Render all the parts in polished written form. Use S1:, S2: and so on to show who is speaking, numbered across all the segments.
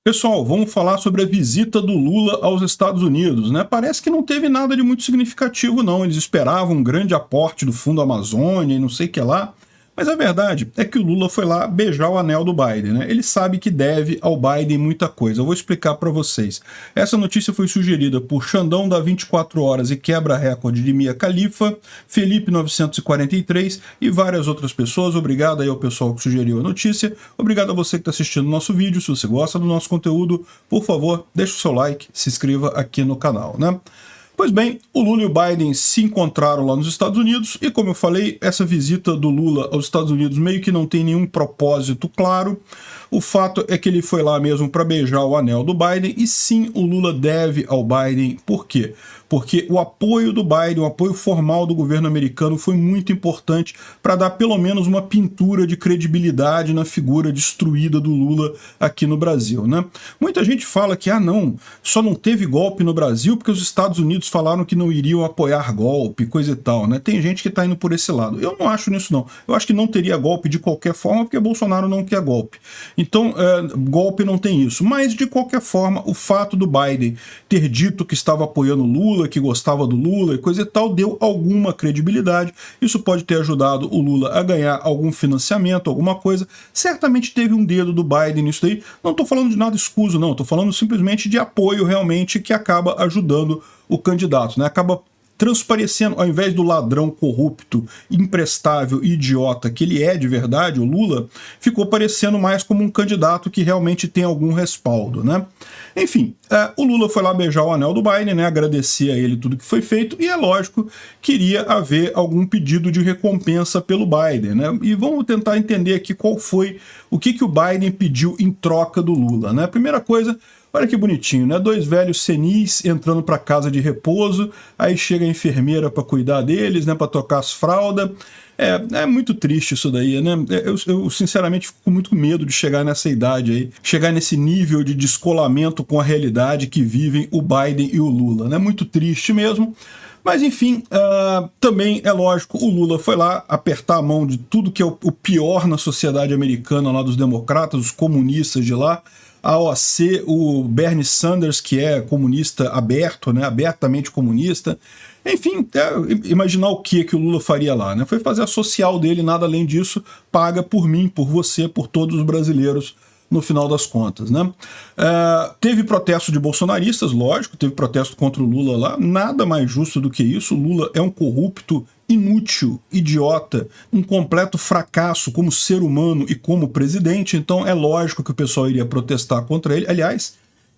S1: Pessoal, vamos falar sobre a visita do Lula aos Estados Unidos, né? Parece que não teve nada de muito significativo, não. Eles esperavam um grande aporte do Fundo Amazônia e não sei o que lá. Mas a verdade é que o Lula foi lá beijar o anel do Biden, né? Ele sabe que deve ao Biden muita coisa. Eu vou explicar para vocês. Essa notícia foi sugerida por Xandão da 24 Horas e Quebra Recorde de Mia Khalifa, Felipe 943 e várias outras pessoas. Obrigado aí ao pessoal que sugeriu a notícia. Obrigado a você que está assistindo o nosso vídeo. Se você gosta do nosso conteúdo, por favor, deixe o seu like, se inscreva aqui no canal, né? Pois bem, o Lula e o Biden se encontraram lá nos Estados Unidos e, como eu falei, essa visita do Lula aos Estados Unidos meio que não tem nenhum propósito claro. O fato é que ele foi lá mesmo para beijar o anel do Biden e sim, o Lula deve ao Biden. Por quê? Porque o apoio do Biden, o apoio formal do governo americano foi muito importante para dar pelo menos uma pintura de credibilidade na figura destruída do Lula aqui no Brasil, né? Muita gente fala que, não, só não teve golpe no Brasil porque os Estados Unidos falaram que não iriam apoiar golpe, coisa e tal, né? Tem gente que está indo por esse lado. Eu não acho nisso, não. Eu acho que não teria golpe de qualquer forma porque Bolsonaro não quer golpe. Então, golpe não tem isso. Mas, de qualquer forma, o fato do Biden ter dito que estava apoiando o Lula, que gostava do Lula e coisa e tal, deu alguma credibilidade. Isso pode ter ajudado o Lula a ganhar algum financiamento, alguma coisa. Certamente teve um dedo do Biden nisso aí. Não estou falando de nada escuso, não. Estou falando simplesmente de apoio realmente que acaba ajudando o candidato, né? Acaba transparecendo, ao invés do ladrão corrupto, imprestável e idiota que ele é de verdade, o Lula, ficou parecendo mais como um candidato que realmente tem algum respaldo, né? Enfim, o Lula foi lá beijar o anel do Biden, né, agradecer a ele tudo que foi feito, e é lógico, queria haver algum pedido de recompensa pelo Biden, né? E vamos tentar entender aqui qual foi, o que o Biden pediu em troca do Lula, né? A primeira coisa, olha que bonitinho, né? Dois velhos senis entrando para casa de repouso, aí chega a enfermeira para cuidar deles, né? Para trocar as fraldas. É muito triste isso daí, né? Eu sinceramente fico com muito medo de chegar nessa idade aí, chegar nesse nível de descolamento com a realidade que vivem o Biden e o Lula, né? Muito triste mesmo. Mas, enfim, também é lógico, o Lula foi lá apertar a mão de tudo que é o pior na sociedade americana, lá dos democratas, os comunistas de lá, a OAC, o Bernie Sanders, que é comunista aberto, né, abertamente comunista. Enfim, imaginar o que o Lula faria lá, né? Foi fazer a social dele, nada além disso, paga por mim, por você, por todos os brasileiros, no final das contas, né? Teve protesto de bolsonaristas, lógico, teve protesto contra o Lula lá, nada mais justo do que isso. O Lula é um corrupto, inútil, idiota, um completo fracasso como ser humano e como presidente, então é lógico que o pessoal iria protestar contra ele. Aliás,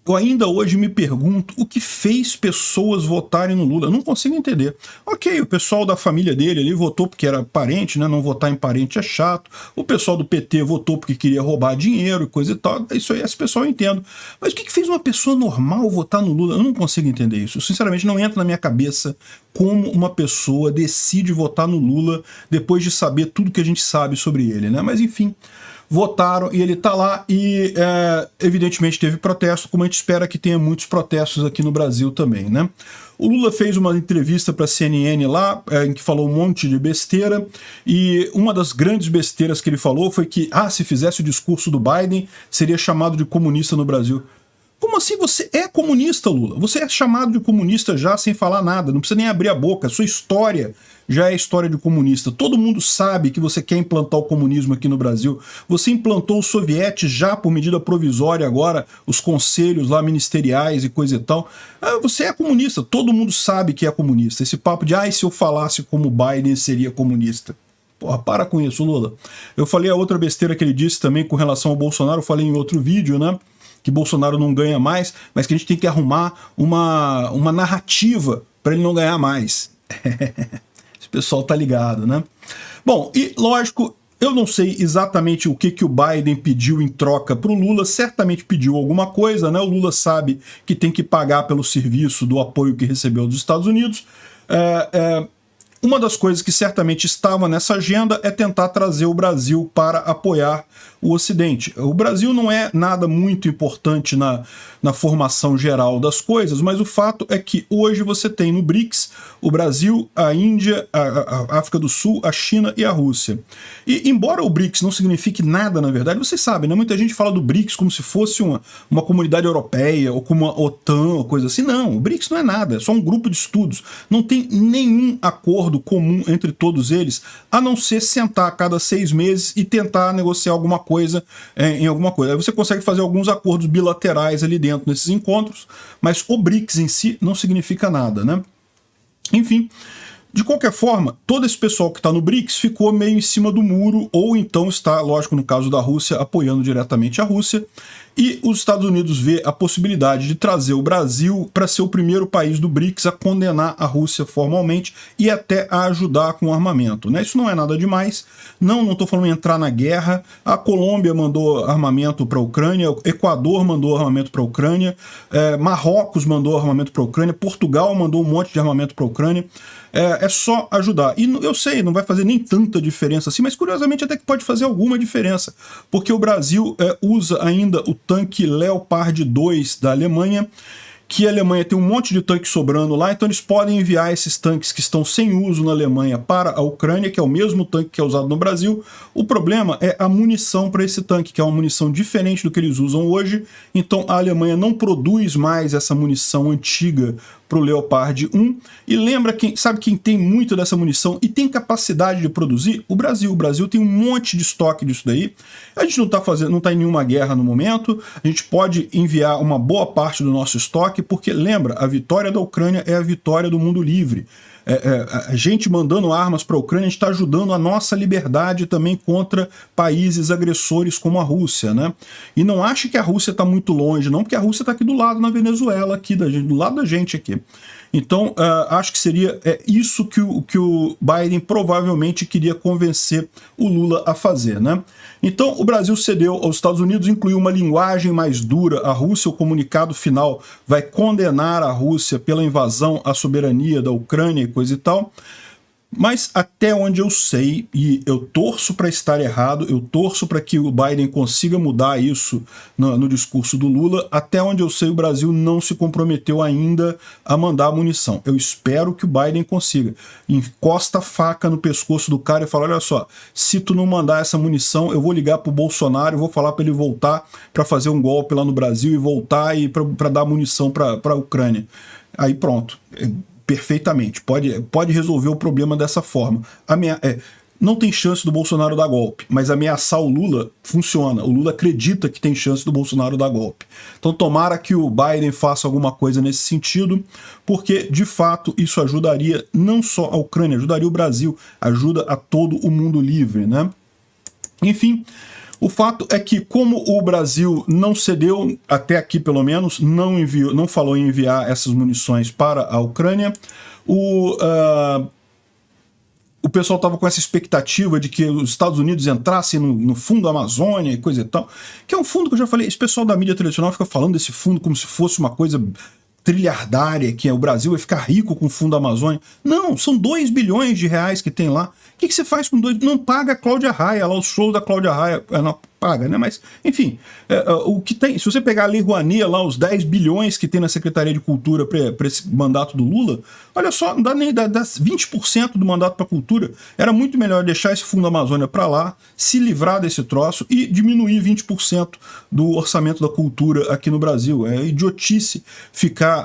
S1: eu ainda hoje me pergunto o que fez pessoas votarem no Lula. Eu não consigo entender. Ok, o pessoal da família dele ali votou porque era parente, né? Não votar em parente é chato. O pessoal do PT votou porque queria roubar dinheiro e coisa e tal. Isso aí, esse pessoal eu entendo. Mas o que fez uma pessoa normal votar no Lula? Eu não consigo entender isso. Sinceramente, não entra na minha cabeça como uma pessoa decide votar no Lula depois de saber tudo que a gente sabe sobre ele, né? Mas enfim, votaram e ele está lá e evidentemente teve protesto, como a gente espera que tenha muitos protestos aqui no Brasil também, né? O Lula fez uma entrevista para a CNN lá, em que falou um monte de besteira, e uma das grandes besteiras que ele falou foi que, se fizesse o discurso do Biden, seria chamado de comunista no Brasil. Como assim? Você é comunista, Lula? Você é chamado de comunista já sem falar nada, não precisa nem abrir a boca, a sua história já é história de comunista. Todo mundo sabe que você quer implantar o comunismo aqui no Brasil. Você implantou os sovietes já por medida provisória agora, os conselhos lá ministeriais e coisa e tal. Você é comunista, todo mundo sabe que é comunista. Esse papo de, se eu falasse como Biden seria comunista. Porra, para com isso, Lula. Eu falei a outra besteira que ele disse também com relação ao Bolsonaro, eu falei em outro vídeo, né? Que Bolsonaro não ganha mais, mas que a gente tem que arrumar uma narrativa para ele não ganhar mais. Esse pessoal tá ligado, né? Bom, e lógico, eu não sei exatamente o que o Biden pediu em troca para o Lula, certamente pediu alguma coisa, né? O Lula sabe que tem que pagar pelo serviço do apoio que recebeu dos Estados Unidos. uma das coisas que certamente estava nessa agenda é tentar trazer o Brasil para apoiar o Ocidente. O Brasil não é nada muito importante na formação geral das coisas, mas o fato é que hoje você tem no BRICS o Brasil, a Índia, a África do Sul, a China e a Rússia. E embora o BRICS não signifique nada, na verdade, vocês sabem, né? Muita gente fala do BRICS como se fosse uma comunidade europeia ou como uma OTAN ou coisa assim. Não, o BRICS não é nada, é só um grupo de estudos. Não tem nenhum acordo comum entre todos eles, a não ser sentar a cada 6 meses e tentar negociar alguma coisa em alguma coisa. Aí você consegue fazer alguns acordos bilaterais ali dentro nesses encontros, mas o BRICS em si não significa nada, né? Enfim, de qualquer forma, todo esse pessoal que está no BRICS ficou meio em cima do muro, ou então está, lógico, no caso da Rússia, apoiando diretamente a Rússia, e os Estados Unidos vê a possibilidade de trazer o Brasil para ser o primeiro país do BRICS a condenar a Rússia formalmente e até a ajudar com armamento, né? Isso não é nada demais, não estou falando em entrar na guerra. A Colômbia mandou armamento para a Ucrânia, o Equador mandou armamento para a Ucrânia, Marrocos mandou armamento para a Ucrânia, Portugal mandou um monte de armamento para a Ucrânia. É só ajudar. E eu sei, não vai fazer nem tanta diferença assim, mas curiosamente até que pode fazer alguma diferença, porque o Brasil usa ainda o tanque Leopard 2 da Alemanha, que a Alemanha tem um monte de tanque sobrando lá, então eles podem enviar esses tanques que estão sem uso na Alemanha para a Ucrânia, que é o mesmo tanque que é usado no Brasil. O problema é a munição para esse tanque, que é uma munição diferente do que eles usam hoje, então a Alemanha não produz mais essa munição antiga para o Leopard 1, e lembra, sabe quem tem muito dessa munição e tem capacidade de produzir? O Brasil. O Brasil tem um monte de estoque disso daí. A gente não está em nenhuma guerra no momento, a gente pode enviar uma boa parte do nosso estoque, porque lembra, a vitória da Ucrânia é a vitória do mundo livre. A gente mandando armas para a Ucrânia, a gente está ajudando a nossa liberdade também contra países agressores como a Rússia, né? E não ache que a Rússia está muito longe, não, porque a Rússia está aqui do lado, na Venezuela, aqui do lado da gente aqui. Então, acho que seria isso que o Biden provavelmente queria convencer o Lula a fazer, né? Então, o Brasil cedeu aos Estados Unidos, incluiu uma linguagem mais dura à Rússia. O comunicado final vai condenar a Rússia pela invasão à soberania da Ucrânia e coisa e tal. Mas até onde eu sei, e eu torço para estar errado, eu torço para que o Biden consiga mudar isso no discurso do Lula, até onde eu sei o Brasil não se comprometeu ainda a mandar munição. Eu espero que o Biden consiga. Encosta a faca no pescoço do cara e fala, olha só, se tu não mandar essa munição, eu vou ligar pro Bolsonaro, eu vou falar para ele voltar para fazer um golpe lá no Brasil e voltar e para dar munição para a Ucrânia. Aí pronto. Perfeitamente, pode resolver o problema dessa forma. Não tem chance do Bolsonaro dar golpe, mas ameaçar o Lula funciona. O Lula acredita que tem chance do Bolsonaro dar golpe. Então tomara que o Biden faça alguma coisa nesse sentido, porque de fato isso ajudaria não só a Ucrânia, ajudaria o Brasil, ajuda a todo o mundo livre, né? Enfim, o fato é que, como o Brasil não cedeu, até aqui pelo menos, não falou em enviar essas munições para a Ucrânia, o pessoal estava com essa expectativa de que os Estados Unidos entrassem no fundo Amazônia e coisa e tal, que é um fundo que eu já falei, esse pessoal da mídia tradicional fica falando desse fundo como se fosse uma coisa trilhardária, que o Brasil vai ficar rico com o fundo Amazônia. Não, são 2 bilhões de reais que tem lá. O que você faz com 2? Não paga a Cláudia Raia, lá os shows da Cláudia Raia, não paga, né? Mas, enfim, o que tem, se você pegar a Lei Rouanet, lá os 10 bilhões que tem na Secretaria de Cultura para esse mandato do Lula, olha só, não dá nem 20% do mandato para a cultura. Era muito melhor deixar esse Fundo Amazônia para lá, se livrar desse troço e diminuir 20% do orçamento da cultura aqui no Brasil. É idiotice ficar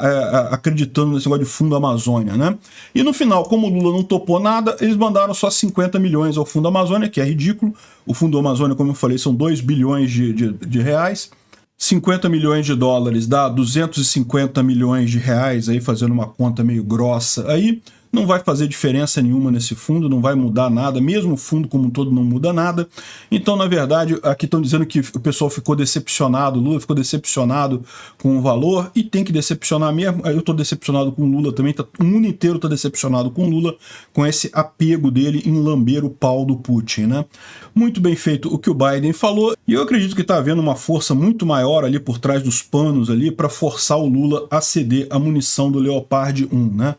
S1: acreditando nesse negócio de Fundo Amazônia, né? E no final, como o Lula não topou nada, eles mandaram só 50 milhões ao Fundo Amazônia, que é ridículo. O Fundo Amazônia, como eu falei, são 2 bilhões de reais. 50 milhões de dólares dá 250 milhões de reais, aí fazendo uma conta meio grossa. Aí não vai fazer diferença nenhuma nesse fundo, não vai mudar nada, mesmo o fundo como um todo não muda nada. Então, na verdade, aqui estão dizendo que o pessoal ficou decepcionado, o Lula ficou decepcionado com o valor, e tem que decepcionar mesmo. Eu estou decepcionado com o Lula também, o mundo inteiro está decepcionado com o Lula, com esse apego dele em lamber o pau do Putin, né? Muito bem feito o que o Biden falou, e eu acredito que está havendo uma força muito maior ali por trás dos panos ali para forçar o Lula a ceder a munição do Leopard 1, né?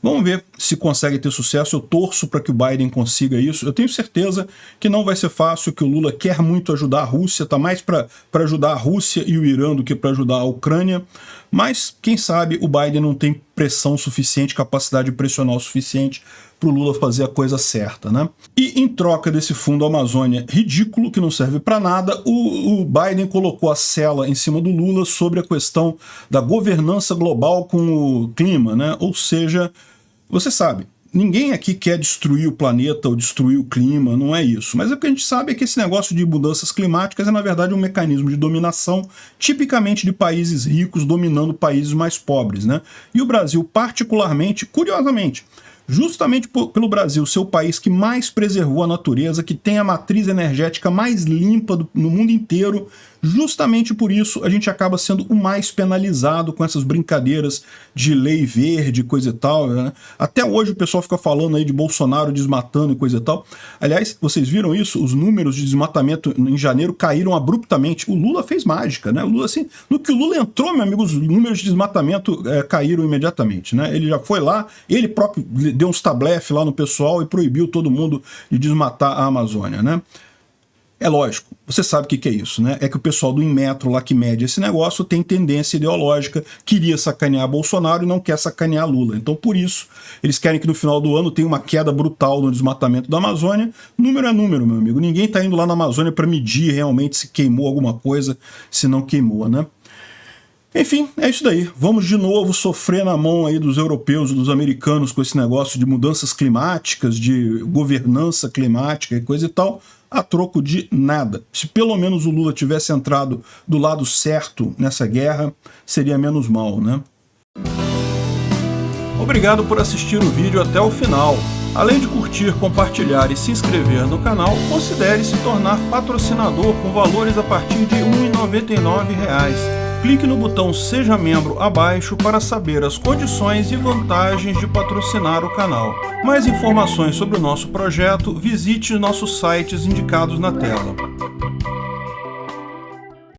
S1: Vamos ver se consegue ter sucesso. Eu torço para que o Biden consiga isso. Eu tenho certeza que não vai ser fácil, que o Lula quer muito ajudar a Rússia, está mais para ajudar a Rússia e o Irã do que para ajudar a Ucrânia. Mas, quem sabe, o Biden não tem pressão suficiente, capacidade pressional suficiente para o Lula fazer a coisa certa, né? E em troca desse fundo Amazônia ridículo, que não serve para nada, o Biden colocou a sela em cima do Lula sobre a questão da governança global com o clima, né? Ou seja, você sabe, ninguém aqui quer destruir o planeta ou destruir o clima, não é isso. Mas o que a gente sabe é que esse negócio de mudanças climáticas é, na verdade, um mecanismo de dominação, tipicamente de países ricos dominando países mais pobres, né? E o Brasil, particularmente, curiosamente, justamente pelo Brasil ser o país que mais preservou a natureza, que tem a matriz energética mais limpa no mundo inteiro, justamente por isso a gente acaba sendo o mais penalizado com essas brincadeiras de lei verde, coisa e tal, né? Até hoje o pessoal fica falando aí de Bolsonaro desmatando e coisa e tal. Aliás, vocês viram isso? Os números de desmatamento em janeiro caíram abruptamente. O Lula fez mágica, né? O Lula, assim, no que o Lula entrou, meu amigo, os números de desmatamento caíram imediatamente, né? Ele já foi lá, ele próprio deu uns tablefe lá no pessoal e proibiu todo mundo de desmatar a Amazônia, né? É lógico, você sabe o que é isso, né? É que o pessoal do Inmetro lá que mede esse negócio tem tendência ideológica, queria sacanear Bolsonaro e não quer sacanear Lula. Então, por isso, eles querem que no final do ano tenha uma queda brutal no desmatamento da Amazônia. Número é número, meu amigo. Ninguém está indo lá na Amazônia para medir realmente se queimou alguma coisa, se não queimou, né? Enfim, é isso daí. Vamos de novo sofrer na mão aí dos europeus e dos americanos com esse negócio de mudanças climáticas, de governança climática e coisa e tal, a troco de nada. Se pelo menos o Lula tivesse entrado do lado certo nessa guerra, seria menos mal, né? Obrigado por assistir o vídeo até o final. Além de curtir, compartilhar e se inscrever no canal, considere se tornar patrocinador com valores a partir de R$ 1,99. Clique no botão Seja Membro abaixo para saber as condições e vantagens de patrocinar o canal. Mais informações sobre o nosso projeto, visite nossos sites indicados na tela.